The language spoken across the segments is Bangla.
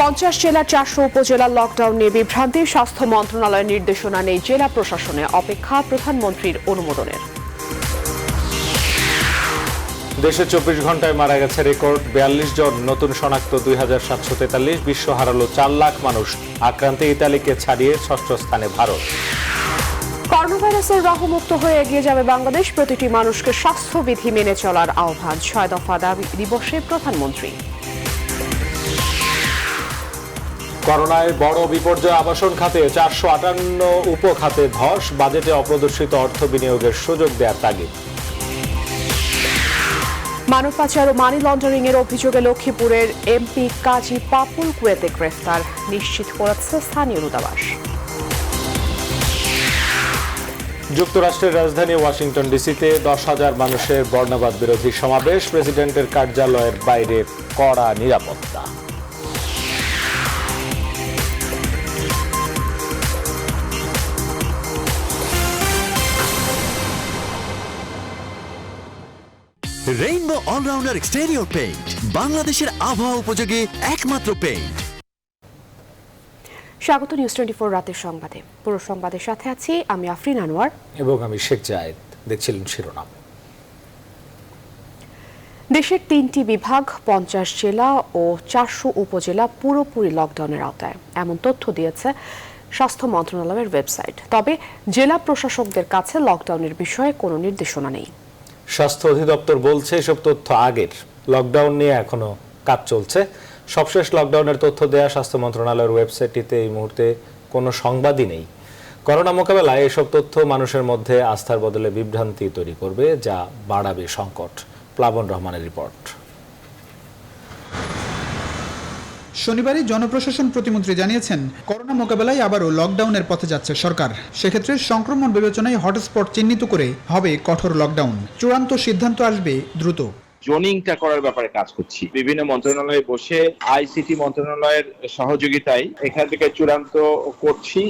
50 জেলার 400 উপজেলার লকডাউন নিয়ে বিভ্রান্তি। স্বাস্থ্য মন্ত্রণালয়ের নির্দেশনা নেই জেলা প্রশাসনে, অপেক্ষা প্রধানমন্ত্রীর অনুমোদনের। দেশে 24 ঘন্টায় মারা গেছে রেকর্ড 42 জন, নতুন শনাক্ত 2743। বিশ্ব হারালো 4 লাখ মানুষ। আক্রান্তে ইতালিকে ছাড়িয়ে 6ষ্ঠ স্থানে ভারত। করোনা ভাইরাসের রাহুমুক্ত হয়ে এগিয়ে যাবে বাংলাদেশ, প্রতিটি মানুষকে স্বাস্থ্যবিধি মেনে চলার আহ্বান। 6 দফা দাবি দিবসে প্রধানমন্ত্রী। করোনায় বড় বিপর্যয় আবাসন খাতে, 458 উপখাতে ধস। বাজেটে অপ্রদর্শিত অর্থ বিনিয়োগের সুযোগ দেওয়ার তাগিদ। মানব পাচার ও মানি লন্ডারিং এর অভিযোগে লক্ষ্মীপুরের এমপি কাজী পাপুল কুয়েতে গ্রেফতার, নিশ্চিত করেছে স্থানীয় দূতাবাস। যুক্তরাষ্ট্রের রাজধানী ওয়াশিংটন ডিসিতে 10,000 মানুষের বর্ণবাদ বিরোধী সমাবেশ। প্রেসিডেন্টের কার্যালয়ের বাইরে কড়া নিরাপত্তা। রেইনবো অলরাউন্ডার এক্সটেরিয়র পেইন্ট, বাংলাদেশের আবহাওয়া উপযোগী একমাত্র পেইন্ট। স্বাগত নিউজ 24 রাতের সংবাদে। পুরো সংবাদের সাথে আছি আমি আফরিন আনোয়ার এবং আমি শেখ জায়েদ। দেখছিলেন শিরোনাম। দেশের 3টি বিভাগ, 50 জেলা ও 400 উপজেলা পুরোপুরি লকডাউনের আওতায়, এমন তথ্য দিয়েছে স্বাস্থ্য মন্ত্রণালয়ের ওয়েবসাইট। তবে জেলা প্রশাসকদের কাছে লকডাউনের বিষয়ে কোনো নির্দেশনা নেই। স্বাস্থ্য অধিদপ্তর বলছে এসব তথ্য আগের। লকডাউন নিয়ে এখনো কাজ চলছে। সবশেষ লকডাউনের তথ্য দেয়া স্বাস্থ্য মন্ত্রণালয়ের ওয়েবসাইটটিতে এই মুহূর্তে কোনো সংবাদই নেই। করোনা মোকাবেলায় এসব তথ্য মানুষের মধ্যে আস্থার বদলে বিভ্রান্তি তৈরি করবে, যা বাড়াবে সংকট। প্লাবন রহমানের রিপোর্ট। শনিবারই জনপ্রশাসন প্রতিমন্ত্রী জানিয়েছেন, করোনা মোকাবেলায় আবারও লকডাউনের পথে যাচ্ছে সরকার। সেক্ষেত্রে সংক্রমণ বিবেচনায় হটস্পট চিহ্নিত করে হবে কঠোর লকডাউন। চূড়ান্ত সিদ্ধান্ত আসবে দ্রুত। জোনিংটা করার ব্যাপারে কাজ করছি। বিভিন্ন মন্ত্রণালয়ে বসে আইসিটি মন্ত্রণালয়ের সহযোগিতায় এখান থেকে চূড়ান্ত করছি।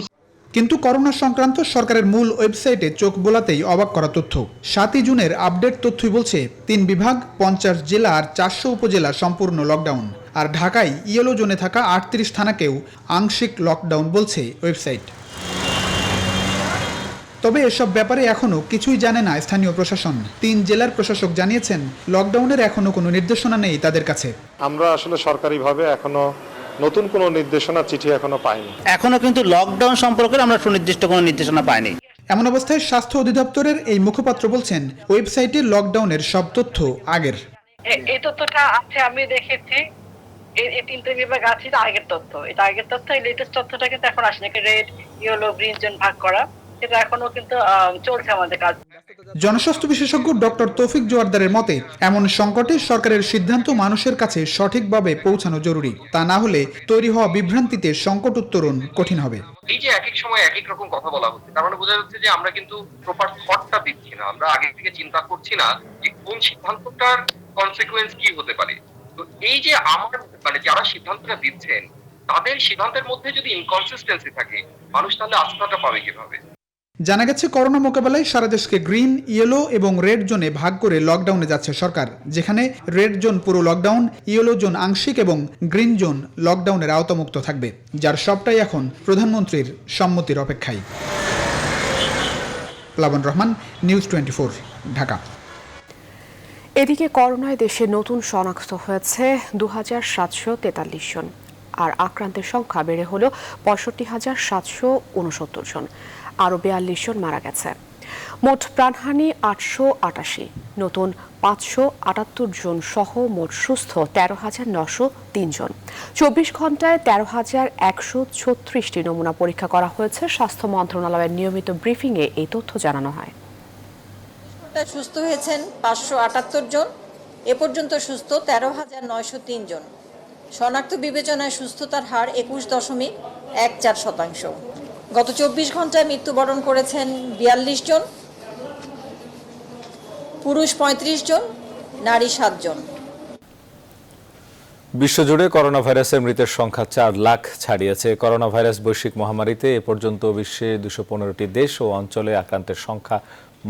কিন্তু করোনা সংক্রান্ত সরকারের মূল ওয়েবসাইটে চোখ বোলাতেই অবাক করা তথ্য। 7 জুনের আপডেট তথ্যই বলছে 3 বিভাগ, 50 জেলা আর 400 উপজেলা সম্পূর্ণ লকডাউন। আর ঢাকায় ইয়েলো জোনে থাকা 38 থানাকেও আংশিক লকডাউন বলছে ওয়েবসাইট। তবে এসব ব্যাপারে এখনো কিছুই জানে না স্থানীয় প্রশাসন। 3 জেলার প্রশাসক জানিয়েছেন, লকডাউনের এখনো কোনো নির্দেশনা নেই তাদের কাছে। আমরা আসলে সরকারিভাবে এখনো নতুন কোনো নির্দেশনা চিঠি এখনো পাইনি। এখনো কিন্তু লকডাউন সম্পর্কে আমরা সুনির্দিষ্ট কোনো নির্দেশনা পাইনি। এমন অবস্থায় স্বাস্থ্য অধিদপ্তরের এই মুখপাত্র বলছেন, ওয়েবসাইটে লকডাউনের সব তথ্য আগের। এই তথ্যটা আছে, আমি দেখেছি। এই 3টে বিভাগ আছে, আগের তথ্য। এটা আগের তথ্য, এই লেটেস্ট তথ্যটা কিন্তু এখন আসেনি। রেড, ইয়েলো, গ্রিন জোন ভাগ করা, এটা এখনো কিন্তু চলছে আমাদের কাজ। জনস্বাস্থ্য বিশেষজ্ঞ ডক্টর তৌফিক জোয়ারদারের মতে, এমন সংকটে সরকারের সিদ্ধান্ত মানুষের কাছে সঠিকভাবে পৌঁছানো জরুরি। তা না হলে তৈরি হওয়া বিভ্রান্তিতে সংকট উত্তরণ কঠিন হবে। এই যে এক এক সময় এক এক রকম কথা বলা হচ্ছে, তার মানে বোঝা যাচ্ছে যে আমরা কিন্তু প্রপার থটটা দিচ্ছি না। আমরা আগে থেকে চিন্তা করছি না যে কোন সিদ্ধান্তটার কনসিকুয়েন্স কি হতে পারে। তো এই যে আমার যারা সিদ্ধান্তটা দিচ্ছেন, তাদের সিদ্ধান্তের মধ্যে যদি ইনকনসিস্টেন্সি থাকে, মানুষ তাহলে আস্থাটা পাবে কিভাবে? জানা গেছে, করোনা মোকাবেলায় সারা দেশকে গ্রিন, ইয়েলো এবং রেড জোনে ভাগ করে লকডাউনে যাচ্ছে সরকার। যেখানে রেড জোন পুরো লকডাউন, ইয়েলো জোন আংশিক এবং গ্রিন জোন লকডাউনের আওতামুক্ত থাকবে, যার সবটাই এখন প্রধানমন্ত্রীর সম্মতির অপেক্ষায়। প্লাবন রহমান, নিউজ 24, ঢাকা। এদিকে করোনায় দেশে নতুন শনাক্ত হয়েছে 2743 জন, আর আক্রান্তের সংখ্যা বেড়ে হলো 65,769 জন। আরও 42 জন মারা গেছে। মোট প্রাণহানি 888, নতুন 578 জন সহ মোট সুস্থ 13,903 জন। 24 ঘন্টায় 13,136টি নমুনা পরীক্ষা করা হয়েছে। স্বাস্থ্য মন্ত্রণালয়ের নিয়মিত ব্রিফিংয়ে এই তথ্য জানানো হয়। সুস্থ হয়েছেন 578 জন। এ পর্যন্ত সুস্থ 13,903 জন। শনাক্ত বিবেচনায় সুস্থতার হার 21.14%। গত 24 ঘন্টায় মৃত্যুবরণ করেছেন 42 জন, পুরুষ 35 জন, নারী 7 জন। বিশ্বজুড়ে করোনা ভাইরাসের মৃতের সংখ্যা 4 লাখ ছাড়িয়েছে। করোনা ভাইরাস বৈশ্বিক মহামারীতে এ পর্যন্ত বিশ্বে 215টি দেশ ও অঞ্চলে আক্রান্তের সংখ্যা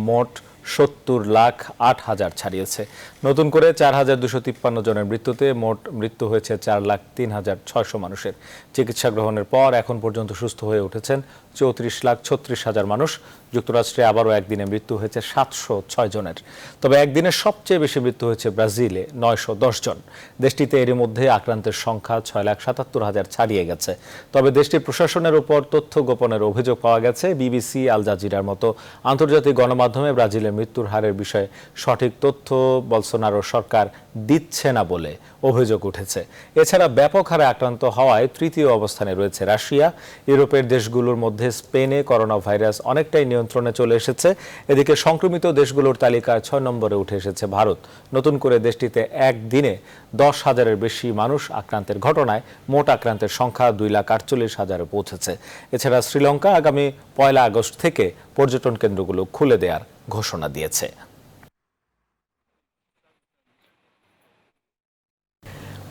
মোট 70,08,000 ছাড়িয়েছে। নতুন করে 4,253 জনের মৃত্যুতে মোট মৃত্যু হয়েছে 4,03,600 মানুষের। চিকিৎসা গ্রহণের পর এখন পর্যন্ত সুস্থ হয়ে উঠেছেন 34,36,000 মানুষ। যুক্তরাষ্ট্রে আবারও একদিনে মৃত্যু হয়েছে 706 জনের। তবে একদিনে সবচেয়ে বেশি মৃত্যু হয়েছে ব্রাজিলে 910 জন। দেশটিতে এরই মধ্যে আক্রান্তের সংখ্যা 6,77,000 ছাড়িয়ে গেছে। তবে দেশটির প্রশাসনের উপর তথ্য গোপনের অভিযোগ পাওয়া গেছে। বিবিসি, আল জাজিরার মতো আন্তর্জাতিক গণমাধ্যমে ব্রাজিলের মৃত্যুর হারের বিষয়ে সঠিক তথ্য বলসোনারো সরকার দিচ্ছে না বলে অভিযোগ উঠেছে। এছাড়া ব্যাপক হারে আক্রান্ত হওয়ায় তৃতীয় অবস্থানে রয়েছে রাশিয়া। ইউরোপের দেশগুলোর মধ্যে স্পেনে করোনা ভাইরাস অনেকটাই নিয়ন্ত্রণে চলে এসেছে। এদিকে সংক্রমিত দেশগুলোর তালিকায় 6 নম্বরে উঠে এসেছে ভারত। নতুন করে দেশটিতে একদিনে 10,000-এর বেশি মানুষ আক্রান্তের ঘটনায় মোট আক্রান্তের সংখ্যা 2,48,000-এ পৌঁছেছে। এছাড়া শ্রীলঙ্কা আগামী 1 আগস্ট থেকে পর্যটন কেন্দ্রগুলো খুলে দেওয়ার ঘোষণা দিয়েছে।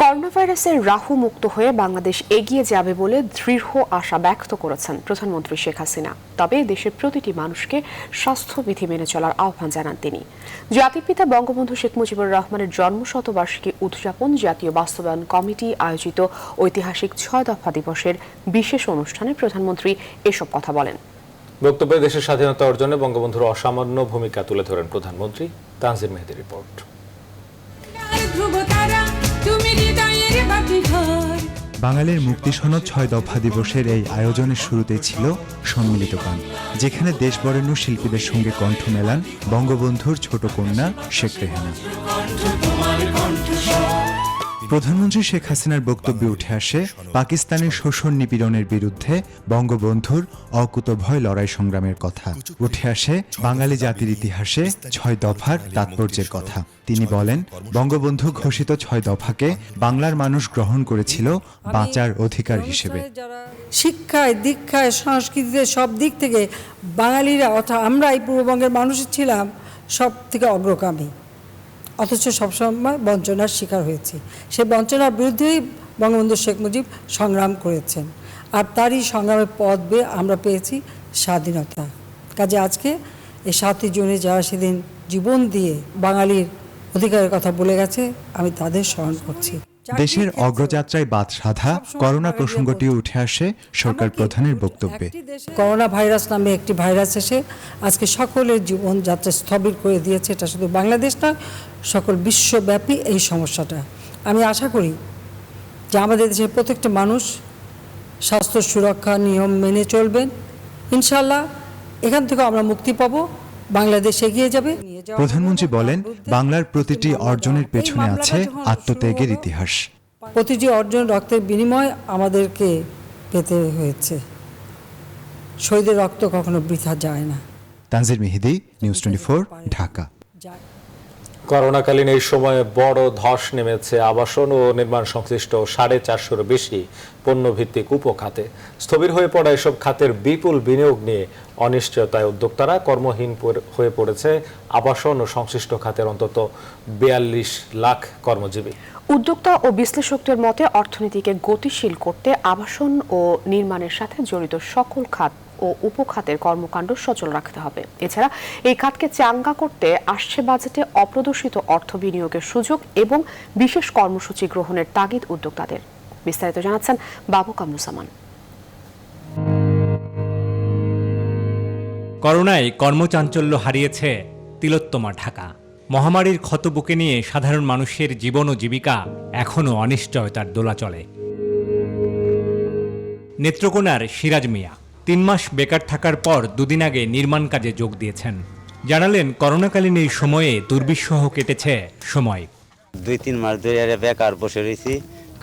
করোনা ভাইরাসের রাহু মুক্ত হয়ে বাংলাদেশ এগিয়ে যাবে বলে দৃঢ় আশা ব্যক্ত করেছেন প্রধানমন্ত্রী শেখ হাসিনা। তবে দেশের প্রতিটি মানুষকে স্বাস্থ্যবিধি মেনে চলার আহ্বান জানান তিনি। জাতির পিতা বঙ্গবন্ধু শেখ মুজিবুর রহমানের জন্মশতবার্ষিকী উদযাপন জাতীয় বাস্তবায়ন কমিটি আয়োজিত ঐতিহাসিক 6 দফা দিবসের বিশেষ অনুষ্ঠানে প্রধানমন্ত্রী এসব কথা বলেন। বক্তব্যে দেশের স্বাধীনতা অর্জনে বঙ্গবন্ধুর অসামান্য ভূমিকা তুলে ধরেন প্রধানমন্ত্রী। তানজির মেহেদির রিপোর্ট। বাঙালির মুক্তি সনদ 6 দফা দিবসের এই আয়োজনের শুরুতে ছিল সম্মিলিত গান, যেখানে দেশবরেণ্য শিল্পীদের সঙ্গে কণ্ঠ মেলান বঙ্গবন্ধুর ছোট কন্যা শেখ রেহানা। প্রধানমন্ত্রী শেখ হাসিনার বক্তব্যে উঠে আসে পাকিস্তানের শোষণ নিপীড়নের বিরুদ্ধে বঙ্গবন্ধুর অকুতভয় লড়াই সংগ্রামের কথা। উঠে আসে বাঙালি জাতির ইতিহাসে 6 দফার তাৎপর্যের কথা। তিনি বলেন, বঙ্গবন্ধু ঘোষিত 6 দফাকে বাংলার মানুষ গ্রহণ করেছিল বাঁচার অধিকার হিসেবে। শিক্ষায়, দীক্ষায়, সংস্কৃতিতে সব দিক থেকে বাঙালিরা অর্থাৎ আমরা এই পূর্ববঙ্গের মানুষ ছিলাম সব থেকে অগ্রগামী, অথচ সবসময় বঞ্চনার শিকার হয়েছি। সেই বঞ্চনার বিরুদ্ধেই বঙ্গবন্ধু শেখ মুজিব সংগ্রাম করেছেন, আর তারই সংগ্রামের পথ বেয়ে আমরা পেয়েছি স্বাধীনতা। কাজে আজকে এই 7 জুনে যারা সেদিন জীবন দিয়ে বাঙালির অধিকারের কথা বলে গেছে, আমি তাদের স্মরণ করছি। দেশের অগ্রযাত্রায় বাধা করোনা প্রসঙ্গটিও উঠে আসে সরকার প্রধানের বক্তব্যে। করোনা ভাইরাস নামে একটি ভাইরাস এসে আজকে সকলের জীবনযাত্রা স্থবির করে দিয়েছে। এটা শুধু বাংলাদেশ না, সকল বিশ্বব্যাপী এই সমস্যাটা। আমি আশা করি যে আমাদের দেশের প্রত্যেকটা মানুষ স্বাস্থ্য সুরক্ষা নিয়ম মেনে চলবেন। ইনশাল্লাহ এখান থেকে আমরা মুক্তি পাবো, বাংলাদেশ এগিয়ে যাবে। প্রধানমন্ত্রী বলেন, বাংলার প্রতিটি অর্জনের পেছনে আছে আত্মত্যাগের ইতিহাস। প্রতিটি অর্জন রক্তের বিনিময় আমাদেরকে পেতে হয়েছে। শহীদের রক্ত কখনো বৃথা যায় না। তানজির মেহেদি, নিউজ 24, ঢাকা। করোনাকালীন এই সময়ে বড় ধস নেমেছে আবাসন ও নির্মাণ সংশ্লিষ্ট 450-এরও বেশি পণ্যভিত্তিক উপখাতে। স্থবির হয়ে পড়া এসব খাতের বিপুল বিনিয়োগ নিয়ে অনিশ্চয়তায় উদ্যোক্তারা। কর্মহীন হয়ে পড়েছে আবাসন ও সংশ্লিষ্ট খাতের অন্তত 42 লাখ কর্মজীবী। উদ্যোক্তা ও বিশ্লেষকদের মতে অর্থনীতিকে গতিশীল করতে আবাসন ও নির্মাণের সাথে জড়িত সকল খাত ও উপখাতের কর্মকাণ্ড সচল রাখতে হবে। এছাড়া এই খাতকে চাঙ্গা করতে আসছে বাজেটে অপ্রদর্শিত অর্থ বিনিয়োগের সুযোগ এবং বিশেষ কর্মসূচি গ্রহণের তাগিদ উদ্যোক্তাদের। বিস্তারিত জানাচ্ছেন বাবু কামরুজ্জামান। করোনায় কর্মচাঞ্চল্য হারিয়েছে তিলোত্তমা ঢাকা। মহামারীর ক্ষত বুকে নিয়ে সাধারণ মানুষের জীবন ও জীবিকা এখনও অনিশ্চয়তার দোলাচলে। নেত্রকোনার সিরাজ মিয়া 3 মাস বেকার থাকার পর 2 দিন আগে নির্মাণ কাজে যোগ দিয়েছেন। জানালেন, করোনাকালীন এই সময়ে দুর্বিষহ কেটেছে সময়। 2-3 মাস ধরে বেকার বসে রয়েছি,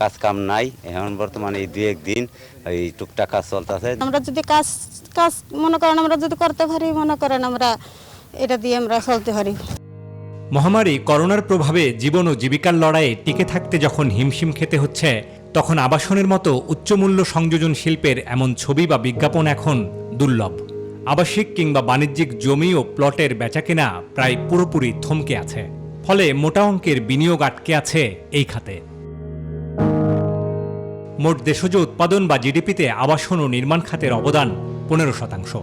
কাজ কাম নাই। এখন বর্তমানে এই 2-1 দিন এই টুকটাক কাজ চলতেছে। আমরা যদি কাজ মনে করেন আমরা যদি করতে পারি, মনে করেন আমরা এটা দিয়ে আমরা চলতে পারি। মহামারী করোনার প্রভাবে জীবন ও জীবিকার লড়াইয়ে টিকে থাকতে যখন হিমশিম খেতে হচ্ছে, তখন আবাসনের মতো উচ্চমূল্য সংযোজন শিল্পের এমন ছবি বা বিজ্ঞাপন এখন দুর্লভ। আবাসিক কিংবা বাণিজ্যিক জমি ও প্লটের বেচাকেনা প্রায় পুরোপুরি থমকে আছে। ফলে মোটা অঙ্কের বিনিয়োগ আটকে আছে এই খাতে। মোট দেশজ উৎপাদন বা জিডিপিতে আবাসন ও নির্মাণ খাতের অবদান 15%।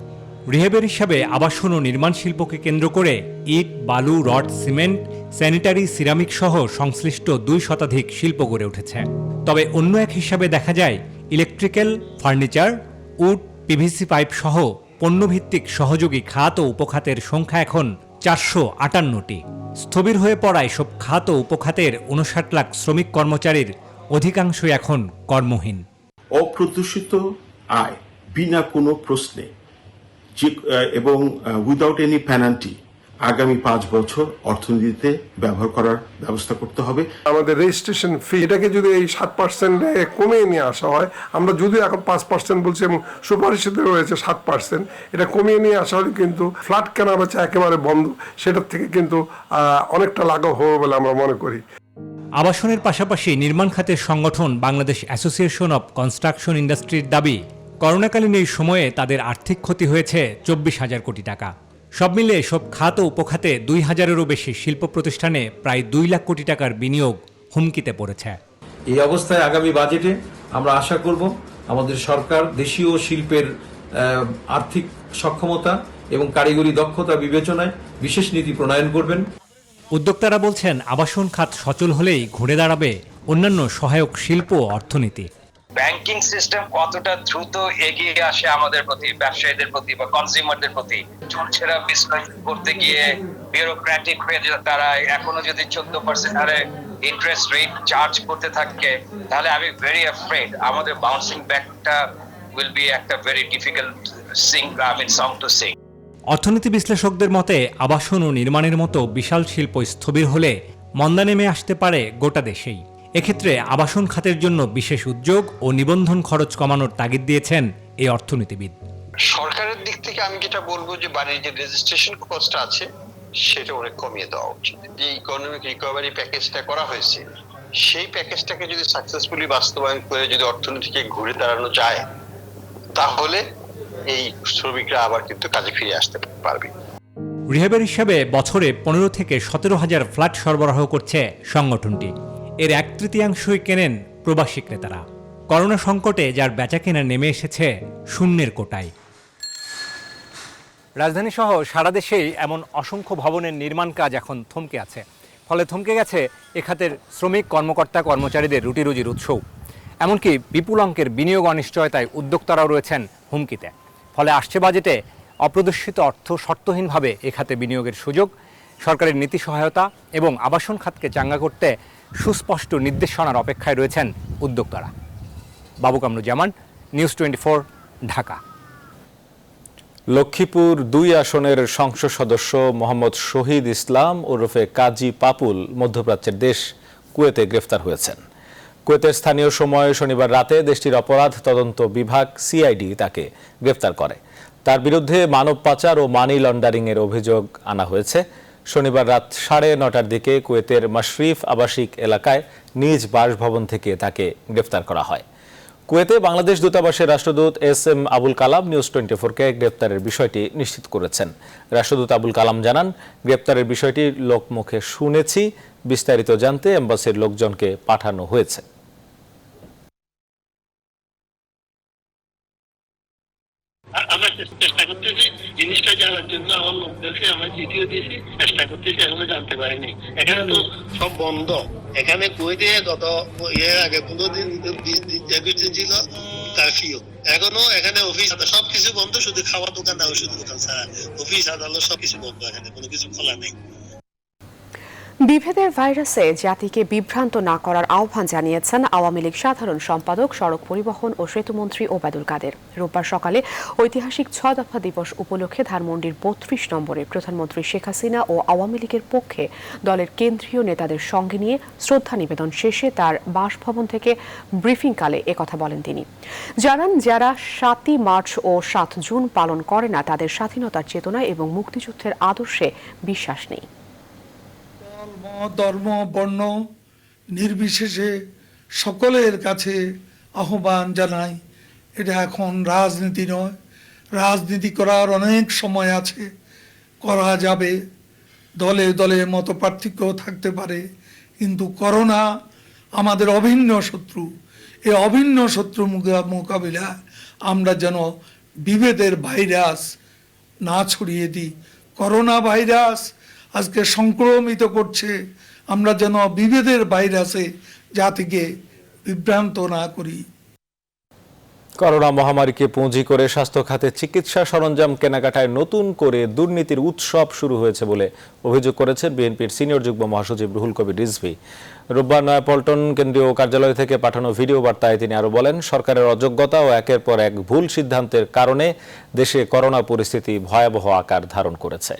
রিহেবের হিসাবে আবাসন ও নির্মাণ শিল্পকে কেন্দ্র করে ইট, বালু, রড, সিমেন্ট, স্যানিটারি, সিরামিক সহ সংশ্লিষ্ট 2 শতাধিক শিল্প গড়ে উঠেছে। তবে অন্য এক হিসাবে দেখা যায় electrical, furniture, wood, PVC pipe সহ পণ্যভিত্তিক সহযোগী খাত ও উপখাতের সংখ্যা এখন 458টি। স্থবির হয়ে পড়া এসব খাত ও উপখাতের 59 লাখ শ্রমিক কর্মচারীর অধিকাংশই এখন কর্মহীন। অপ্রত্যাশিত আয় বিনা কোনো প্রশ্নে এবং উইদাউট এনি পেনাল্টি আগামী 5 বছর অর্থনীতিতে ব্যবহার করার ব্যবস্থা করতে হবে। আমাদের রেজিস্ট্রেশন ফি এটাকে যদি এই 7% কমিয়ে নিয়ে আসা হয়, আমরা যদি এখন 5% বলছি এবং সুপারিশিত রয়েছে 7%, এটা কমিয়ে নিয়ে আসা হলে কিন্তু ফ্ল্যাট কেনা বেচা একেবারে বন্ধ, সেটার থেকে কিন্তু অনেকটা লাঘব হবে বলে আমরা মনে করি। আবাসনের পাশাপাশি নির্মাণ খাতের সংগঠন বাংলাদেশ অ্যাসোসিয়েশন অব কনস্ট্রাকশন ইন্ডাস্ট্রির দাবি, করোনাকালীন এই সময়ে তাদের আর্থিক ক্ষতি হয়েছে 24,000 কোটি টাকা। সব মিলে সব খাত ও উপখাতে 2,000-এরও বেশি শিল্প প্রতিষ্ঠানে প্রায় 2 লাখ কোটি টাকার বিনিয়োগ হুমকিতে পড়েছে। এই অবস্থায় আগামী বাজেটে আমরা আশা করব আমাদের সরকার দেশীয় শিল্পের আর্থিক সক্ষমতা এবং কারিগরি দক্ষতা বিবেচনায় বিশেষ নীতি প্রণয়ন করবেন। উদ্যোক্তারা বলছেন, আবাসন খাত সচল হলেই ঘুরে দাঁড়াবে অন্যান্য সহায়ক শিল্প ও অর্থনীতি। ব্যাংকিং সিস্টেম কতটা দ্রুত এগিয়ে আসে আমাদের প্রতি, ব্যবসায়ীদের প্রতি বা কনজিউমারদের প্রতি, চুলছেরা বিজনেস করতে গিয়ে বিউরোক্রেটিক হয়ে তারা এখনো যদি 14% হারে ইন্টারেস্ট রেট চার্জ করতে থাকে, তাহলে আমি ভেরি অ্যাফ্রেড আমাদের বাউন্সিং ব্যাকটা উইল বি একটা very difficult song to sing. অর্থনীতি বিশ্লেষকদের মতে, আবাসন ও নির্মাণের মতো বিশাল শিল্প স্থবির হলে মন্দা নেমে আসতে পারে গোটা দেশেই। এক্ষেত্রে আবাসন খাতের জন্য বিশেষ উদ্যোগ ও নিবন্ধন খরচ কমানোর তাগিদ দিয়েছেন এই অর্থনীতিবিদ। সরকারের দিক থেকে আমি যেটা বলবো যে বাড়ির যে রেজিস্ট্রেশন কস্টটা আছে সেটা অনেক কমিয়ে দেওয়া উচিত। যে ইকোনমিক রিকভারি প্যাকেজটা করা হয়েছে, সেই প্যাকেজটাকে যদি সাকসেসফুলি বাস্তবায়ন করে যদি অর্থনীতিকে ঘুরে দাঁড়ানো যায়, তাহলে এই শ্রমিকরা আবার কিন্তু কাজে ফিরে আসতে পারবে। রিহেবের হিসাবে বছরে 15 থেকে 17,000 ফ্ল্যাট সরবরাহ করছে সংগঠনটি। এর 1/3 কেনেন প্রবাসী ক্রেতারা। করোনা সংকটে যার বেচাকেনা নেমে এসেছে শূন্যের কোটায়। রাজধানী সহ সারা দেশেই এমন অসংখ্য ভবনের নির্মাণ কাজ এখন থমকে আছে। ফলে থমকে গেছে এ খাতের শ্রমিক, কর্মকর্তা, কর্মচারীদের রুটি রুজির উৎসও। এমনকি বিপুল অঙ্কের বিনিয়োগ অনিশ্চয়তায় উদ্যোক্তারাও রয়েছেন হুমকিতে। ফলে আসছে বাজেটে অপ্রদর্শিত অর্থ শর্তহীনভাবে এ খাতে বিনিয়োগের সুযোগ, সরকারের নীতি সহায়তা এবং আবাসন খাতকে চাঙ্গা করতে সুস্পষ্ট নির্দেশনার অপেক্ষায় রয়েছেন উদ্যোক্তারা। বাবু কামরুজ্জামান, নিউজ 24, ঢাকা। লক্ষ্মীপুর 2 আসনের সংসদ সদস্য মোহাম্মদ শহীদ ইসলাম ওরফে কাজী পাপুল মধ্যপ্রাচ্যের দেশ কুয়েতে গ্রেফতার হয়েছেন। কুয়েতের স্থানীয় সময় শনিবার রাতে দেশটির অপরাধ তদন্ত বিভাগ সিআইডি তাকে গ্রেফতার করে। তার বিরুদ্ধে মানব পাচার ও মানি লন্ডারিংয়ের অভিযোগ আনা হয়েছে। শনিবার রাত 9:30টার দিকে কুয়েতের মাশরিফ আবাসিক এলাকায় নিজ বাসভবন থেকে তাকে গ্রেফতার করা হয়। কুয়েতে বাংলাদেশ দূতাবাসের রাষ্ট্রদূত SM আবুল কালাম নিউজ 24-কে গ্রেপ্তারের বিষয়টি নিশ্চিত করেছেন। রাষ্ট্রদূত আবুল কালাম জানান, গ্রেপ্তারের বিষয়টি লোকমুখে শুনেছি, বিস্তারিত জানতে এম্বাসির লোকজনকে পাঠানো হয়েছে। আমরা চেষ্টা করতেছি জিনিসটা জানার জন্য, আমার লোকদেরকে আমরা চিঠিও দিয়েছি, চেষ্টা করতেছি, এখনো জানতে পারিনি। এখানে তো সব বন্ধ। এখানে কুয়েতে গত এর আগে 15 দিন 20 দিন ছিল কারফিউ। এখনো এখানে অফিস সবকিছু বন্ধ, শুধু খাওয়া দোকান আর ওষুধ দোকান ছাড়া অফিস আদালত সবকিছু বন্ধ। এখানে কোনো কিছু খোলা নেই। বিভেদের ভাইরাসে জাতিকে বিভ্রান্ত না করার আহ্বান জানিয়েছেন আওয়ামী লীগ সাধারণ সম্পাদক, সড়ক পরিবহন ও সেতুমন্ত্রী ওবায়দুল কাদের। রোববার সকালে ঐতিহাসিক 6 দফা দিবস উপলক্ষে ধানমন্ডির 32 নম্বরে প্রধানমন্ত্রী শেখ হাসিনা ও আওয়ামী লীগের পক্ষে দলের কেন্দ্রীয় নেতাদের সঙ্গে নিয়ে শ্রদ্ধা নিবেদন শেষে তার বাসভবন থেকে ব্রিফিংকালে একথা বলেন তিনি। জানান, যারা 7ই মার্চ ও 7 জুন পালন করে না, তাদের স্বাধীনতার চেতনা এবং মুক্তিযুদ্ধের আদর্শে বিশ্বাস নেই। ধর্ম, বর্ণ নির্বিশেষে সকলের কাছে আহ্বান জানাই, এটা এখন রাজনীতি নয়। রাজনীতি করার অনেক সময় আছে, করা যাবে। দলে দলে মত পার্থক্য থাকতে পারে, কিন্তু করোনা আমাদের অভিন্ন শত্রু। এই অভিন্ন শত্রু মোকাবিলায় আমরা যেন বিভেদের ভাইরাস না ছড়িয়ে দিই। করোনা ভাইরাস আজকে সংক্রমিত করছে, আমরা যেন বিভেদের ভাইরাসে জাতিকে বিভ্রান্ত না করি। করোনা মহামারীকে পুঁজি করে স্বাস্থ্য খাতে চিকিৎসা সরঞ্জাম কেনাকাটায় নতুন করে দুর্নীতির উৎসব শুরু হয়েছে বলে অভিযোগ করেছেন বিএনপির সিনিয়র যুগ্ম মহাসচিব রুহুল কবির রিজভী। রোববার নয়াপল্টন কেন্দ্রীয় কার্যালয় থেকে পাঠানো ভিডিও বার্তায় তিনি আরো বলেন, সরকারের অযোগ্যতা ও একের পর এক ভুল সিদ্ধান্তের কারণে দেশে করোনা পরিস্থিতি ভয়াবহ আকার ধারণ করেছে।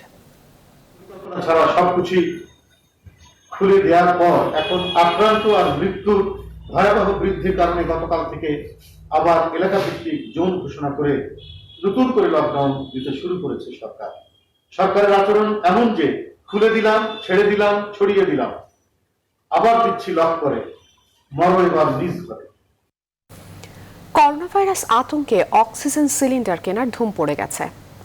ছাড়া সবকিছু খুলে দেওয়ার পর এখন আক্রান্ত আর মৃত্যুর ভয়াবহ বৃদ্ধির কারণে গতকাল থেকে আবার এলাকা ভিত্তিক জোন ঘোষণা করে নতুন করে লকডাউন দিতে শুরু করেছে সরকার। সরকারের আচরণ এমন যে খুলে দিলাম, ছেড়ে দিলাম, ছড়িয়ে দিলাম, আবার দিচ্ছি লক করে, মরো এবার নিজ করে। করোনা ভাইরাস আতঙ্কে অক্সিজেন সিলিন্ডার কেনার ধুম পড়ে গেছে।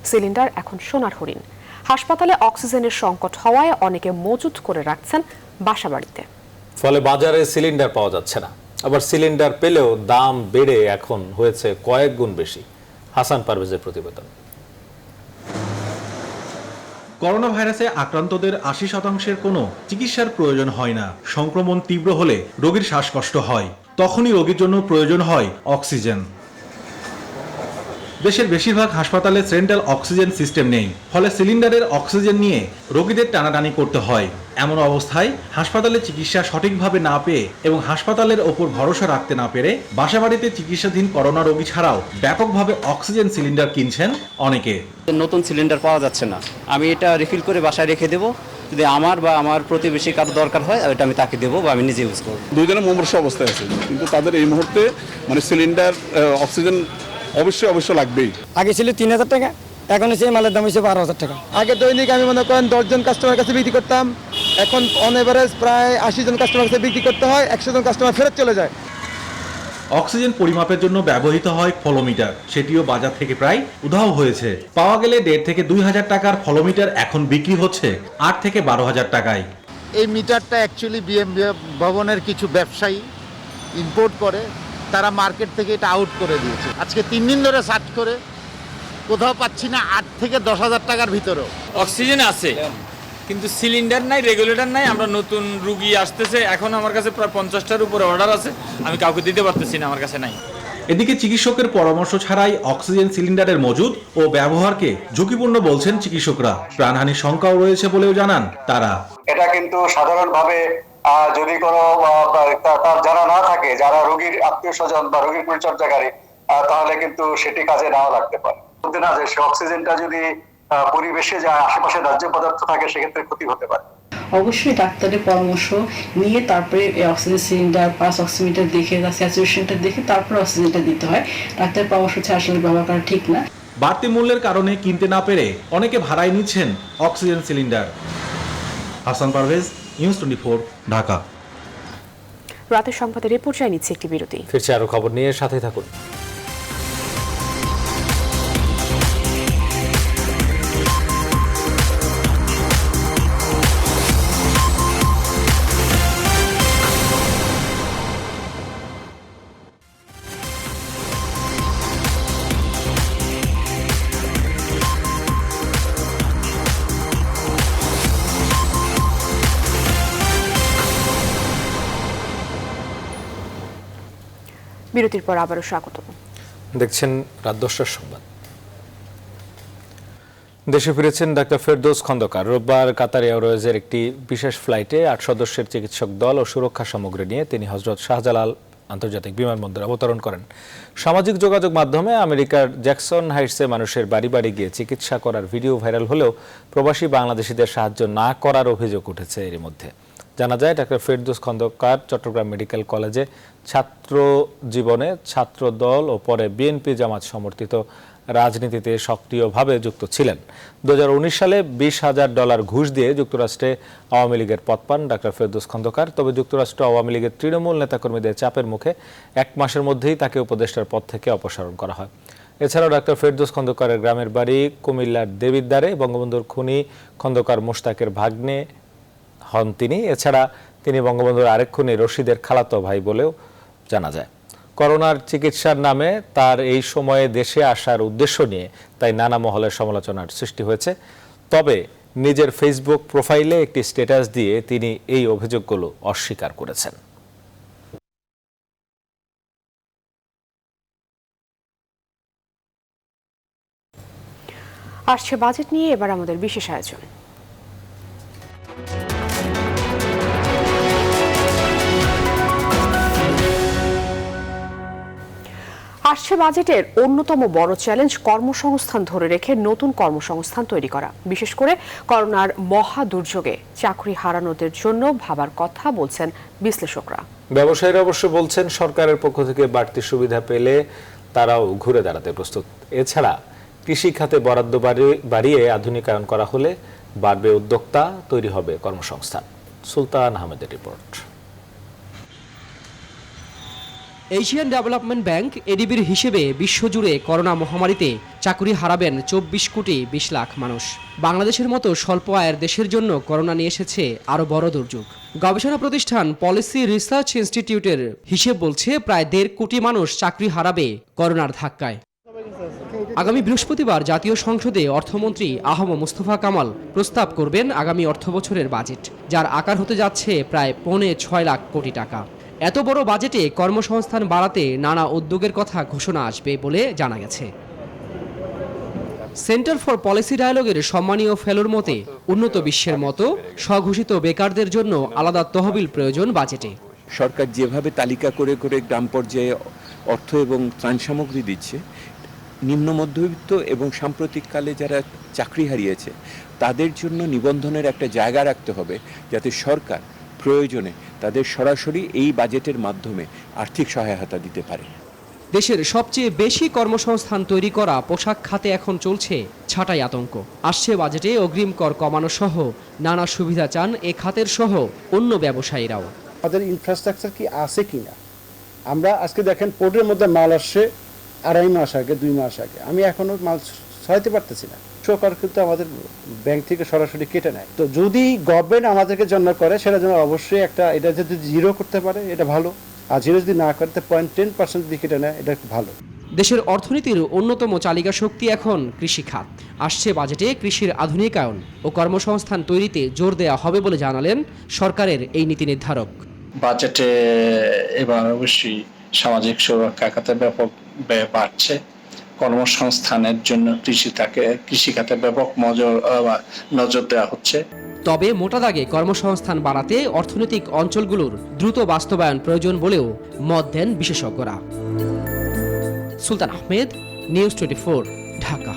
সিলিন্ডার এখন সোনার হরিণ। হাসপাতালে অক্সিজেনের সংকট হওয়ায় অনেকে মজুত করে রাখছেন বাসাবাড়িতে। ফলে বাজারে সিলিন্ডার পাওয়া যাচ্ছে না, আবার সিলিন্ডার পেলেও দাম বেড়ে এখন হয়েছে কয়েক গুণ বেশি। হাসান পারভেজের প্রতিবেদন। করোনা ভাইরাসে আক্রান্তদের ৮০% কোনো চিকিৎসার প্রয়োজন হয় না। সংক্রমণ তীব্র হলে রোগীর শ্বাসকষ্ট হয়, তখনই রোগীর জন্য প্রয়োজন হয় অক্সিজেন। দেশের বেশিরভাগ হাসপাতালে সেন্ট্রাল অক্সিজেন সিস্টেম নেই, ফলে সিলিন্ডারের অক্সিজেন নিয়ে রোগীদের টানাটানি করতে হয়। এমন অবস্থায় হাসপাতালে চিকিৎসা সঠিকভাবে না পেয়ে এবং হাসপাতালের ওপর ভরসা রাখতে না পেরে বাসাবাড়িতে চিকিৎসাধীন করোনা রোগী ছাড়াও ব্যাপকভাবে অক্সিজেন সিলিন্ডার কিনছেন অনেকে। নতুন সিলিন্ডার পাওয়া যাচ্ছে না, আমি এটা রিফিল করে বাসায় রেখে দেবো, যদি আমার বা আমার প্রতিবেশী কারো দরকার হয় ওটা আমি তাকে দেবো বা আমি নিজে ইউজ করবো। দুইজনের মুমূর্ষু অবস্থায় আছে, কিন্তু তাদের এই মুহূর্তে মানে সিলিন্ডার অক্সিজেন অবশ্যই লাগবেই। আগে ছিল ৩,০০০ টাকা, এখন সেই মালের দাম হচ্ছে ১২,০০০ টাকা। আগে দৈনিক আমি মনে করেন ১০ জন কাস্টমার কাছে বিক্রি করতাম, এখন অন এভারেজ প্রায় ৮০ জন কাস্টমার কাছে বিক্রি করতে হয়, ১০০ জন কাস্টমার ফেরত চলে যায়। অক্সিজেন পরিমাপের জন্য ব্যবহৃত হয় ফলোমিটার, সেটিও বাজার থেকে প্রায় উধাও হয়েছে। পাওয়া গেলে ১,৫০০ থেকে ২,০০০ টাকার ফলোমিটার এখন বিক্রি হচ্ছে ৮ থেকে ১২,০০০ টাকায়। এই মিটারটা অ্যাকচুয়ালি বিএমবিএফ ভবনের কিছু ব্যবসায়ী ইম্পোর্ট করে, তারা মার্কেট থেকে এটা আউট করে দিয়েছে। আজকে ৩ দিন ধরে সার্চ করে কোথাও পাচ্ছি না ৮ থেকে ১০,০০০ টাকার ভিতরেও। অক্সিজেন আছে কিন্তু সিলিন্ডার নাই, রেগুলেটর নাই। আমরা নতুন রুগী আসতেছে, এখন আমার কাছে প্রায় ৫০টার উপরে অর্ডার আছে, আমি কাউকে দিতে পারতেছি না, আমার কাছে নাই। এদিকে চিকিৎসকের পরামর্শ ছাড়াই অক্সিজেন সিলিন্ডারের মজুদ ও ব্যবহারকে ঝুঁকিপূর্ণ বলছেন চিকিৎসকরা। প্রাণহানির শঙ্কাও রয়েছে বলেও জানান তারা। এটা কিন্তু সাধারণভাবে যদি কোনো তার যারা না থাকে, যারা রোগীর আত্মীয় স্বজন বা রোগীর পরিচর্যাকারী, তাহলে কিন্তু সেটি কাজে নাও লাগতে পারে। বলতে না যে সে অক্সিজেনটা যদি পরিবেশে যায়, আশেপাশে দাহ্য পদার্থ থাকে, সেক্ষেত্রে ক্ষতি হতে পারে। অবশ্যই ডাক্তারের পরামর্শ নিয়ে তারপরে অক্সিজেন সিলিন্ডার পাস অক্সিমিটার দেখে, স্যাচুরেশনটা দেখে তারপরে অক্সিজেনটা দিতে হয়। ডাক্তারের পরামর্শ ছাড়া আসলে ব্যবহার করা ঠিক না। বাড়তি মূল্যের কারণে কিনতে না পেরে অনেকে ভাড়ায় নিচ্ছেন oxygen cylinder. Hasan Parvez, news 24, Dhaka. রাতের সংবাদের রিপোর্ট চাই নিচ্ছে একটি বিরতি। ফিরছে আরো খবর নিয়ে, সাথে থাকুন। বিরতির পর আবারও স্বাগত। দেখছেন রাত 10টার সংবাদ। দেশে ফিরেছেন ডাক্তার ফেরদৌস খন্দকার। রোববার কাতার এয়ারওয়েজের একটি বিশেষ ফ্লাইটে ৮ সদস্যের চিকিৎসক দল ও সুরক্ষা সামগ্রী নিয়ে তিনি হজরত শাহজালাল আন্তর্জাতিক বিমানবন্দরে অবতরণ করেন। সামাজিক যোগাযোগ মাধ্যমে আমেরিকার জ্যাকসন হাইটসে মানুষের বাড়ি বাড়ি গিয়ে চিকিৎসা করার ভিডিও ভাইরাল হলেও প্রবাসী বাংলাদেশিদের সাহায্য না করার অভিযোগ উঠেছে এর মধ্যে। জানা যায়, ডাক্তার ফেরদৌস খন্দকার চট্টগ্রাম মেডিকেল কলেজে ছাত্র জীবনে ছাত্র দল ও পরে বিএনপি জামাত সমর্থিত রাজনীতিতে সক্রিয়ভাবে যুক্ত ছিলেন। 2019 সালে $20,000 ঘুষ দিয়ে যুক্তরাষ্ট্রে আওয়ামী লীগের পদ পান ডাক্তার ফেরদৌস খন্দকার। তবে যুক্তরাষ্ট্র আওয়ামী লীগের তৃণমূল নেতাকর্মীদের চাপের মুখে 1 মাসের মধ্যেই তাকে উপদেষ্টার পদ থেকে অপসারণ করা হয়। এছাড়াও ডাক্তার ফেরদৌস খন্দকারের গ্রামের বাড়ি কুমিল্লার দেবিদ্বারে। বঙ্গবন্ধুর খুনি খন্দকার মোশতাকের ভাগ্নে হন তিনি। এছাড়া তিনি বঙ্গবন্ধুর আরেক খুনি রশিদের খালাতো ভাই বলেও জানা যায়। করোনার চিকিৎসার নামে তার এই সময়ে দেশে আসার উদ্দেশ্য নিয়ে তাই নানা মহলের সমালোচনার সৃষ্টি হয়েছে। তবে নিজের ফেসবুক প্রোফাইলে একটি স্ট্যাটাস দিয়ে তিনি এই অভিযোগগুলো অস্বীকার করেছেন। আসছে বাজেট নিয়ে এবার আমাদের বিশেষ আয়োজন। আসছে বাজেটের অন্যতম বড় চ্যালেঞ্জ কর্মসংস্থান ধরে রেখে নতুন কর্মসংস্থান তৈরি করা, বিশেষ করে করোনার মহা দুর্যোগে চাকরি হারানোদের জন্য ভাবার কথা বলছেন বিশ্লেষকরা। ব্যবসায়ীরা অবশ্য বলছেন সরকারের পক্ষ থেকে বাড়তি সুবিধা পেলে তারাও ঘুরে দাঁড়াতে প্রস্তুত। এছাড়া কৃষি খাতে বরাদ্দ বাড়িয়ে আধুনিকায়ন করা হলে বাড়বে উদ্যোক্তা, তৈরি হবে কর্মসংস্থান। সুলতান আহমেদের রিপোর্ট। এশিয়ান ডেভেলপমেন্ট ব্যাংক এডিবির হিসেবে বিশ্বজুড়ে করোনা মহামারীতে চাকরি হারাবেন 24 কোটি 20 লাখ মানুষ। বাংলাদেশের মতো স্বল্প আয়ের দেশের জন্য করোনা নিয়ে এসেছে আরও বড় দুর্যোগ। গবেষণা প্রতিষ্ঠান পলিসি রিসার্চ ইনস্টিটিউটের হিসেব বলছে প্রায় 1.5 কোটি মানুষ চাকরি হারাবে করোনার ধাক্কায়। আগামী বৃহস্পতিবার জাতীয় সংসদে অর্থমন্ত্রী আহম মুস্তফা কামাল প্রস্তাব করবেন আগামী অর্থবছরের বাজেট, যার আকার হতে যাচ্ছে প্রায় 6.25 লাখ কোটি টাকা। এত বড় বাজেটে কর্মসংস্থান বাড়াতে নানা উদ্যোগের কথা ঘোষণা আসবে বলে জানা গেছে। সেন্টার ফর পলিসি ডায়ালগের সম্মানীয় ফেলোর মতে উন্নত বিশ্বের মতো স্বঘোষিত বেকারদের জন্য আলাদা তহবিল প্রয়োজন বাজেটে। সরকার যেভাবে তালিকা করে করে গ্রাম পর্যায়ে অর্থ এবং ত্রাণ সামগ্রী দিচ্ছে, নিম্ন মধ্যবিত্ত এবং সাম্প্রতিককালে যারা চাকরি হারিয়েছে তাদের জন্য নিবন্ধনের একটা জায়গা রাখতে হবে, যাতে সরকার প্রয়োজনে তাদের সরাসরি এই বাজেটের মাধ্যমে আর্থিক সহায়তা দিতে পারে। দেশের সবচেয়ে বেশি কর্মসংস্থান তৈরি করা পোশাক খাতে এখন চলছে ছাঁটাই আতঙ্ক। আসছে বাজেটে অগ্রিম কর কমানো সহ নানা সুবিধা চান এ খাতের সহ অন্য ব্যবসায়ীরাও। আমাদের ইনফ্রাস্ট্রাকচার কি আছে কিনা, আমরা আজকে দেখেন পোর্টের মধ্যে মাল আসছে 2.5 মাস আগে, 2 মাস আগে, আমি এখনো মাল ছড়াইতে পারতেছি না। সরকার কিন্তু আমাদের ব্যাংক থেকে সরাসরি কেটে নেয়। তো যদি গভর্নমেন্ট আমাদেরকে জন্য করে সেটা যেন অবশ্যই একটা, এটা যদি 0 করতে পারে এটা ভালো, আর 0 যদি না করতে 0.10% যদি কেটে নেয় এটা ভালো। দেশের অর্থনীতির অন্যতম চালিকা শক্তি এখন কৃষি খাত। আসছে বাজেটে কৃষির আধুনিকায়ন ও কর্মসংস্থান তৈরিতে জোর দেওয়া হবে বলে জানালেন সরকারের এই নীতি নির্ধারক। বাজেটে এবার অবশ্যই সামাজিক সুরক্ষা খাতে ব্যাপক ব্যয় বাড়ছে। কর্মসংস্থানের জন্য কৃষি খাতে ব্যাপক নজর দেওয়া হচ্ছে। তবে মোটা দাগে কর্মসংস্থান বাড়াতে অর্থনৈতিক অঞ্চলগুলোর দ্রুত বাস্তবায়ন প্রয়োজন বলেও মত দেন বিশেষজ্ঞরা। সুলতান আহমেদ, নিউজ 24, ঢাকা।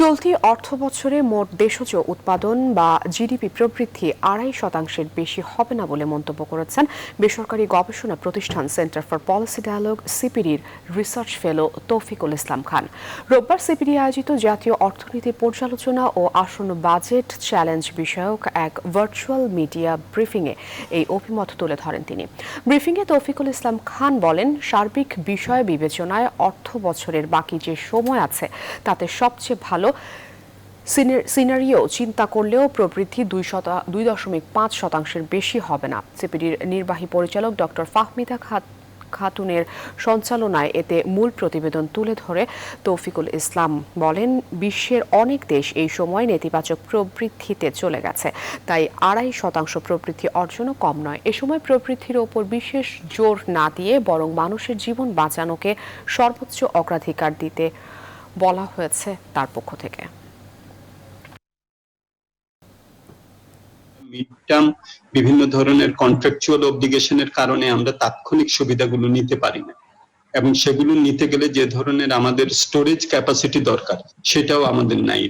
চলতি অর্থবছরে মোট দেশজ উৎপাদন বা জিডিপি প্রবৃদ্ধি 2.5% বেশি হবে না বলে মন্তব্য করেছেন বেসরকারি গবেষণা প্রতিষ্ঠান সেন্টার ফর পলিসি ডায়ালগ সিপিডির রিসার্চ ফেলো তৌফিকুল ইসলাম খান। রোববার সিপিডি আয়োজিত জাতীয় অর্থনীতি পর্যালোচনা ও আসন্ন বাজেট চ্যালেঞ্জ বিষয়ক এক ভার্চুয়াল মিডিয়া ব্রিফিংয়ে এই অভিমত তুলে ধরেন তিনি। ব্রিফিংয়ে তৌফিকুল ইসলাম খান বলেন, সার্বিক বিষয় বিবেচনায় অর্থ বছরের বাকি যে সময় আছে তাতে সবচেয়ে ভালো সিনারিও চিন্তা করলেও প্রবৃদ্ধি 2.5% বেশি হবে না। সিপিডির নির্বাহী পরিচালক ডক্টর ফাহমিদা খাতুনের সঞ্চালনায় এতে মূল প্রতিবেদন তুলে ধরে তৌফিকুল ইসলাম বলেন, বিশ্বের অনেক দেশ এই সময় নেতিবাচক প্রবৃদ্ধিতে চলে গেছে, তাই 2.5% প্রবৃদ্ধি অর্জনও কম নয়। এ সময় প্রবৃদ্ধির ওপর বিশেষ জোর না দিয়ে বরং মানুষের জীবন বাঁচানোকে সর্বোচ্চ অগ্রাধিকার দিতে বলা হয়েছে তার পক্ষ থেকে। মিড টার্ম বিভিন্ন ধরনের কন্ট্রাকচুয়াল অব্লিগেশনের কারণে আমরা তাৎক্ষণিক সুবিধাগুলো নিতে পারি না, এবং সেগুলো নিতে গেলে যে ধরনের আমাদের স্টোরেজ ক্যাপাসিটি দরকার সেটাও আমাদের নাই,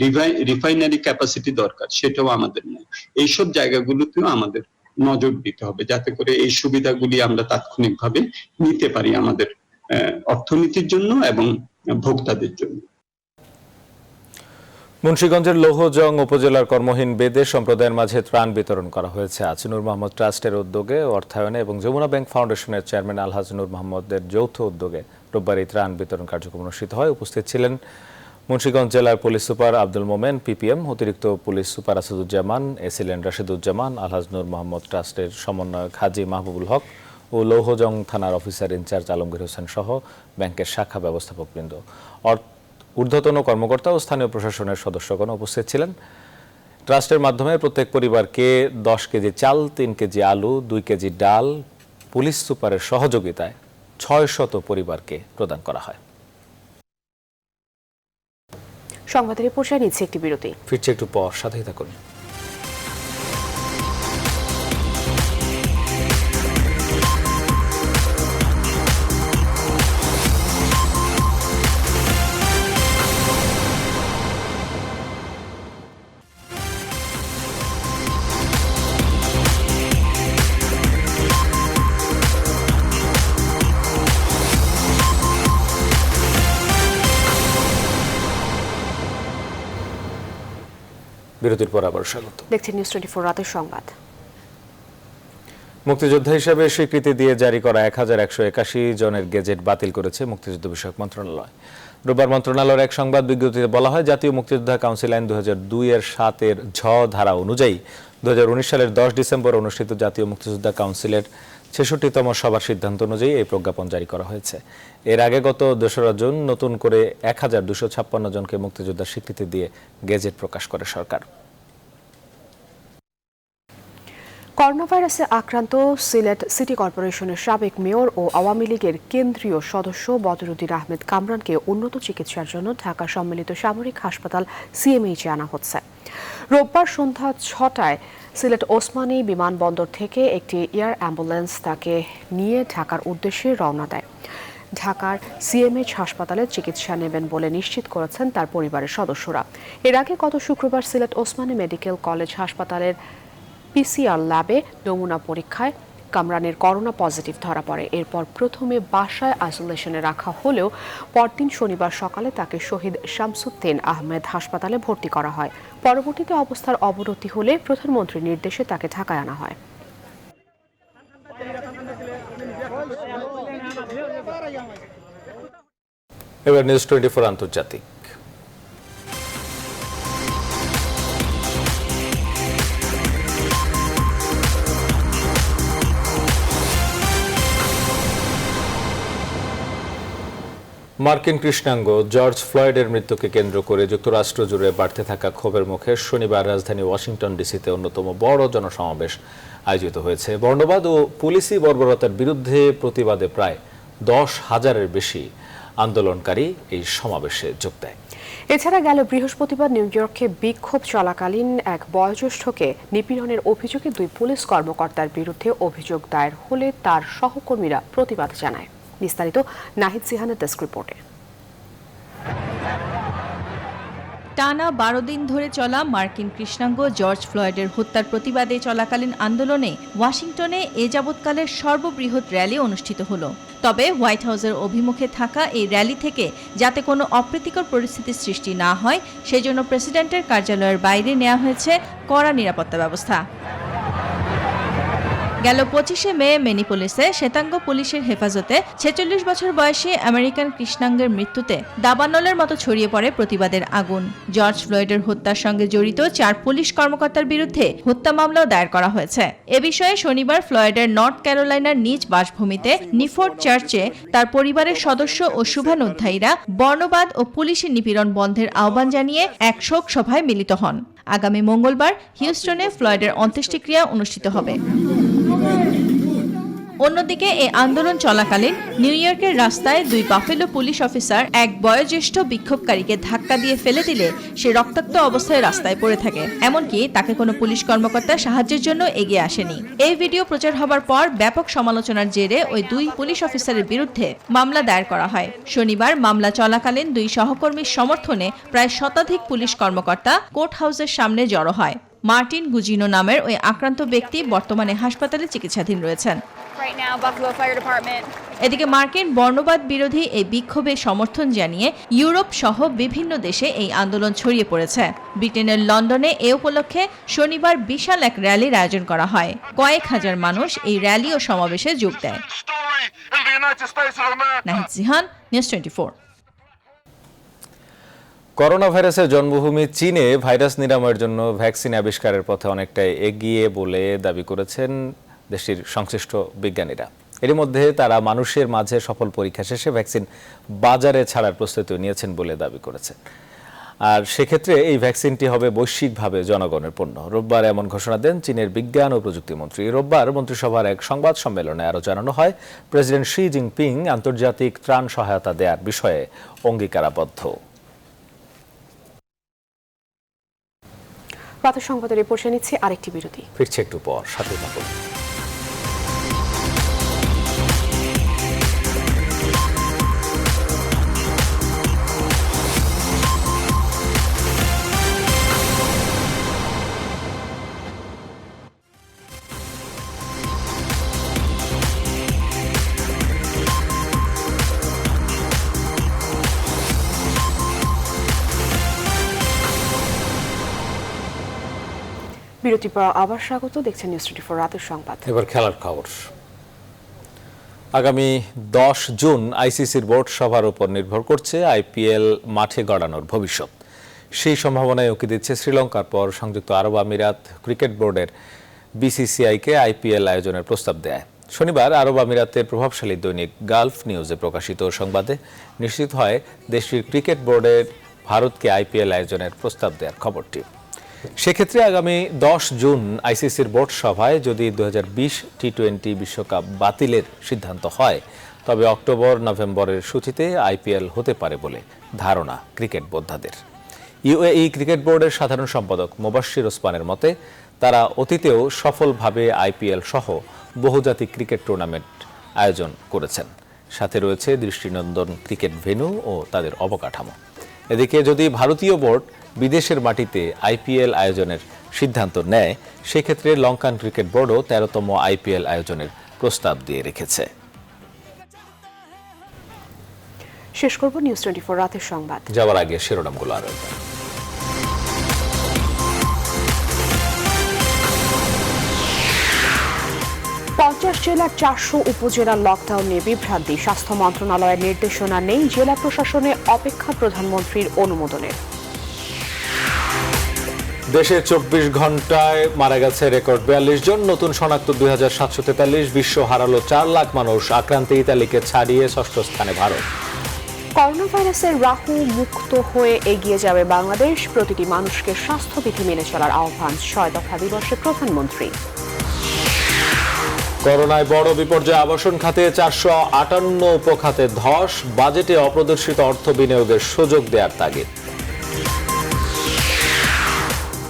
রিফাইনারি ক্যাপাসিটি দরকার সেটাও আমাদের নাই। এইসব জায়গাগুলোতেও আমাদের নজর দিতে হবে যাতে করে এই সুবিধাগুলি আমরা তাৎক্ষণিকভাবে নিতে পারি আমাদের অর্থনীতির জন্য এবং ভোক্তাদের জন্য। মুন্সিগঞ্জের লৌহজং উপজেলার কর্মহীন বেদে সম্প্রদায়ের মাঝে ত্রাণ বিতরণ করা হয়েছে আজ নূর মোহাম্মদ ট্রাস্টের উদ্যোগে, অর্থায়নে এবং যমুনা ব্যাংক ফাউন্ডেশনের চেয়ারম্যান আলহাজ নূর মোহাম্মদের যৌথ উদ্যোগে রোববার এই ত্রাণ বিতরণ কার্যক্রম অনুষ্ঠিত হয়। উপস্থিত ছিলেন মুন্সিগঞ্জ জেলার police super Abdul Momen PPM, অতিরিক্ত পুলিশ সুপার আসাদুজ্জামান, এসিলেন রাশিদুজ্জামান, আলহাজ নূর মোহাম্মদ ট্রাস্টের সমন্বয়ক হাজি মাহবুবুল হক, ও লৌহজং থানার অফিসার ইনচার্জ আলমগীর হোসেন সহ ব্যাংকের শাখা ব্যবস্থাপকবৃন্দ, ঊর্ধ্বতন কর্মকর্তা ও স্থানীয় প্রশাসনের সদস্যগণ উপস্থিত ছিলেন। ট্রাস্টের মাধ্যমে প্রত্যেক পরিবারকে 10 কেজি চাল, 3 কেজি আলু, 2 কেজি ডাল পুলিশ সুপারের সহযোগিতায় 600 পরিবারকে প্রদান করা হয়। সংবাদের পর্যায়ে নিচ্ছে একটি বিরতি, ফিরছে একটু পর, সাথেই থাকুন। বিরতির পর আবার স্বাগত। দেখছেন নিউজ 24 রাতের সংবাদ। মুক্তিযোদ্ধা হিসেবে স্বীকৃতি দিয়ে জারি করা 1181 জনের গেজেট বাতিল করেছে মুক্তিযুদ্ধ বিষয়ক মন্ত্রণালয়। রোববার মন্ত্রণালয়ের এক সংবাদ বিজ্ঞপ্তিতে বলা হয়, জাতীয় মুক্তিযোদ্ধা কাউন্সিল আইন 2002 এর 7 এর ঝ ধারা অনুযায়ী 2019 সালের 10 ডিসেম্বর অনুষ্ঠিত জাতীয় মুক্তিযোদ্ধা কাউন্সিলের 66তম সভার সিদ্ধান্ত অনুযায়ী এই প্রজ্ঞাপন জারি করা হয়েছে। এর আগে গত 2রা জুন নতুন করে 1256 জনকে মুক্তিযোদ্ধার স্বীকৃতি দিয়ে গেজেট প্রকাশ করে সরকার। করোনা ভাইরাসে আক্রান্ত সিলেট সিটি কর্পোরেশনের সাবেক মেয়র ও আওয়ামী লীগের কেন্দ্রীয় সদস্য বদরুদ্দিন আহমেদ কামরানকে উন্নত চিকিৎসার জন্য ঢাকা সম্মিলিত সামরিক হাসপাতাল সিএমএইচে আনা হচ্ছে। রোববার সন্ধ্যা 6টায় সিলেট ওসমানী বিমানবন্দর থেকে একটি এয়ার অ্যাম্বুলেন্স তাকে নিয়ে ঢাকার উদ্দেশ্যে রওনা দেয়। ঢাকার সিএমএইচ হাসপাতালে চিকিৎসা নেবেন বলে নিশ্চিত করেছেন তার পরিবারের সদস্যরা। এর আগে গত শুক্রবার সিলেট ওসমানী মেডিকেল কলেজ হাসপাতালের পিসিআর ল্যাবে নমুনা পরীক্ষায় কামরানের করোনা পজিটিভ ধরা পড়ে। এরপর প্রথমে বাসায় আইসোলেশনে রাখা হলেও পরদিন শনিবার সকালে তাকে শহীদ শামসুদ্দিন আহমেদ হাসপাতালে ভর্তি করা হয়। পরবর্তীতে অবস্থার অবনতি হলে প্রধানমন্ত্রীর নির্দেশে তাকে ঢাকায় আনা হয়। এবার নিউজ 24 আন্তর্জাতিক। মার্কিন কৃষ্ণাঙ্গ জর্জ ফ্লয়েডের মৃত্যুকে কেন্দ্র করে যুক্তরাষ্ট্র জুড়ে বাড়তে থাকা ক্ষোভের মুখে শনিবার রাজধানী ওয়াশিংটন ডিসিতে অন্যতম বড় জনসমাবেশ আয়োজিত হয়েছে। বর্ণবাদ ও পুলিশি বর্বরতার বিরুদ্ধে প্রতিবাদে প্রায় 10,000-এর বেশি আন্দোলনকারী এই সমাবেশে যোগ দেয়। এছাড়া গেল বৃহস্পতিবার নিউ ইয়র্কে বিক্ষোভ চলাকালীন এক বয়োজ্যেষ্ঠকে নিপীড়নের অভিযোগে 2 পুলিশ কর্মকর্তার বিরুদ্ধে অভিযোগ দায়ের হলে তার সহকর্মীরা প্রতিবাদ জানায়। বিস্তারিত নাহিদ সিহানের ডেস্ক রিপোর্টে। টানা 12 দিন ধরে চলা মার্কিন কৃষ্ণাঙ্গ জর্জ ফ্লয়েডের হত্যার প্রতিবাদে চলাকালীন আন্দোলনে ওয়াশিংটনে এ যাবৎকালের সর্ববৃহৎ র্যালি অনুষ্ঠিত হলো। তবে হোয়াইট হাউসের অভিমুখে থাকা এই র্যালি থেকে যাতে কোনো অপ্রীতিকর পরিস্থিতির সৃষ্টি না হয় সেজন্য প্রেসিডেন্টের কার্যালয়ের বাইরে নেওয়া হয়েছে কড়া নিরাপত্তা ব্যবস্থা। গেল 25শে মে মিনিপোলিসে শ্বেতাঙ্গ পুলিশের হেফাজতে 46 বছর বয়সী আমেরিকান কৃষ্ণাঙ্গের মৃত্যুতে দাবানলের মতো ছড়িয়ে পড়ে প্রতিবাদের আগুন। জর্জ ফ্লয়েডের হত্যার সঙ্গে জড়িত 4 পুলিশ কর্মকর্তার বিরুদ্ধে হত্যা মামলাও দায়ের করা হয়েছে। এ বিষয়ে শনিবার ফ্লয়েডের নর্থ ক্যারোলাইনার নিজ বাসভূমিতে নিফোর্ড চার্চে তার পরিবারের সদস্য ও শুভানুধ্যায়ীরা বর্ণবাদ ও পুলিশি নিপীড়ন বন্ধের আহ্বান জানিয়ে এক শোক সভায় মিলিত হন। আগামী মঙ্গলবার হিউস্টনে ফ্লয়েডের অন্ত্যেষ্টিক্রিয়া অনুষ্ঠিত হবে। অন্যদিকে এই আন্দোলন চলাকালীন নিউ ইয়র্কের রাস্তায় 2 বাফেলো পুলিশ অফিসার এক বয়োজ্যেষ্ঠ বিক্ষোভকারীকে ধাক্কা দিয়ে ফেলে দিলে সে রক্তাক্ত অবস্থায় রাস্তায় পড়ে থাকে। এমনকি তাকে কোনো পুলিশ কর্মকর্তা সাহায্যের জন্য এগিয়ে আসেনি। এই ভিডিও প্রচার হবার পর ব্যাপক সমালোচনার জেরে ওই 2 পুলিশ অফিসারের বিরুদ্ধে মামলা দায়ের করা হয়। শনিবার মামলা চলাকালীন 2 সহকর্মীর সমর্থনে প্রায় শতাধিক পুলিশ কর্মকর্তা কোর্ট হাউসের সামনে জড়ো হয়। মার্টিন গুজিনো নামের ওই আক্রান্ত ব্যক্তি বর্তমানে হাসপাতালে চিকিৎসাধীন রয়েছেন। এদিকে মার্কিন বর্ণবাদ বিরোধী এই বিক্ষোভে সমর্থন জানিয়ে ইউরোপ সহ বিভিন্ন দেশে এই আন্দোলন ছড়িয়ে পড়েছে। ব্রিটেনের লন্ডনে এ উপলক্ষে শনিবার বিশাল এক র্যালির আয়োজন করা হয়। কয়েক হাজার মানুষ এই র্যালি ও সমাবেশে যোগ দেয়। নাহিদ সিহান, নিউজ 24। করোনা ভাইরাসের জন্মভূমি চীনে ভাইরাস নিরাময়ের জন্য ভ্যাকসিন আবিষ্কারের পথে অনেকটাই এগিয়ে বলে দাবি করেছেন দেশটির সংশ্লিষ্ট বিজ্ঞানীরা। এর মধ্যে তারা মানুষের মাঝে সফল পরীক্ষা শেষে ভ্যাকসিন বাজারে ছাড়ার প্রস্তুতি নিয়েছেন বলে দাবি করেছেন। আর সেক্ষেত্রে এই ভ্যাকসিনটি হবে বৈশ্বিকভাবে জনগণের পণ্য। রোববার এমন ঘোষণা দেন চীনের বিজ্ঞান ও প্রযুক্তি মন্ত্রী। রোববার মন্ত্রিসভার এক সংবাদ সম্মেলনে আরও জানানো হয়, প্রেসিডেন্ট শি জিনপিং আন্তর্জাতিক ত্রাণ সহায়তা দেওয়ার বিষয়ে অঙ্গীকারাবদ্ধ। প্রাতঃ সংবাদের রিপোর্ট নিচ্ছে আরেকটি বিরতি, ফিরছে একটু পর, সাথে থাকুন। বিরতি পর আবার স্বাগত, দেখছেন নিউজ 24 রাতের সংবাদ। এবার খেলার খবর। আগামী 10 জুন আইসিসির বোর্ড সভার উপর নির্ভর করছে আইপিএল মাঠে গড়ানোর ভবিষ্যৎ। সেই সম্ভাবনায় উকি দিচ্ছে শ্রীলঙ্কার পর সংযুক্ত আরব আমিরাত ক্রিকেট বোর্ডের বিসিসিআইকে আইপিএল আয়োজনের প্রস্তাব দেয়। শনিবার আরব আমিরাতের প্রভাবশালী দৈনিক গালফ নিউজে প্রকাশিত সংবাদে নিশ্চিত হয় দেশটির ক্রিকেট বোর্ডের ভারতকে আইপিএল আয়োজনের প্রস্তাব দেওয়ার খবরটি। সেক্ষেত্রে আগামী 10 জুন আইসিসির বোর্ড সভায় যদি 2020 টি-20 বিশ্বকাপ বাতিলের সিদ্ধান্ত হয়, তবে অক্টোবর-নভেম্বরের সূচিতে আইপিএল হতে পারে বলে ধারণা ক্রিকেট বোদ্ধাদের। ইউএই ক্রিকেট বোর্ডের সাধারণ সম্পাদক মোবাশ্বির ওসমানের মতে, তারা অতীতেও সফলভাবে আইপিএল সহ বহুজাতিক ক্রিকেট টুর্নামেন্ট আয়োজন করেছেন। সাথে রয়েছে দৃষ্টিনন্দন ক্রিকেট ভেন্যু ও তাদের অবকাঠামো। এদিকে যদি ভারতীয় বোর্ড বিদেশের মাটিতে আইপিএল আয়োজনের সিদ্ধান্ত নেয়, সেক্ষেত্রে লঙ্কান ক্রিকেট বোর্ডও 13তম আইপিএল আয়োজনের প্রস্তাব দিয়ে রেখেছে। শেষ করব নিউজ 24 রাতের সংবাদ। যাওয়ার আগে শিরোনামগুলো আরো। 50 জেলার 400 উপজেলার লকডাউন নিয়ে বিভ্রান্তি। স্বাস্থ্য মন্ত্রণালয়ের নির্দেশনা নেই, জেলা প্রশাসনে অপেক্ষা প্রধানমন্ত্রীর অনুমোদনের। দেশে 24 ঘন্টায় মারা গেছে রেকর্ড 42 জন, নতুন শনাক্ত 2743। বিশ্ব হারালো 4 লাখ মানুষ, আক্রান্তে ইতালিকে ছাড়িয়ে 6ষ্ঠ স্থানে ভারত। করোনা ভাইরাসের রাহু মুক্ত হয়ে এগিয়ে যাবে বাংলাদেশ, প্রতিটি মানুষকে স্বাস্থ্যবিধি মেনে চলার আহ্বান 6 দফা দিবসে প্রধানমন্ত্রী। করোনায় বড় বিপর্যয় আবাসন খাতে, 458 উপখাতে ধস, বাজেটে অপ্রদর্শিত অর্থ বিনিয়োগের সুযোগ দেওয়ার তাগিদ।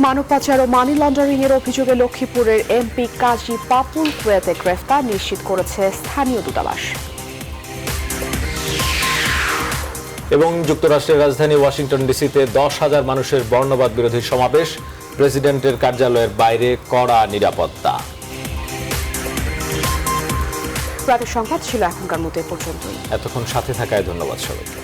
মানব পাচার ও মানি লন্ডারিং এর অভিযোগে লক্ষ্মীপুরের এমপি কাজী পাপুল কুয়েতে গ্রেফতার, নিশ্চিত করেছে স্থানীয় দূতাবাস। এবং যুক্তরাষ্ট্রের রাজধানী ওয়াশিংটন ডিসিতে 10,000 মানুষের বর্ণবাদ বিরোধী সমাবেশ, প্রেসিডেন্টের কার্যালয়ের বাইরে কড়া নিরাপত্তা। রাতের সংবাদ ছিল এখনকার মতো এ পর্যন্তই। এতক্ষণ সাথে থাকায় ধন্যবাদ সবাইকে।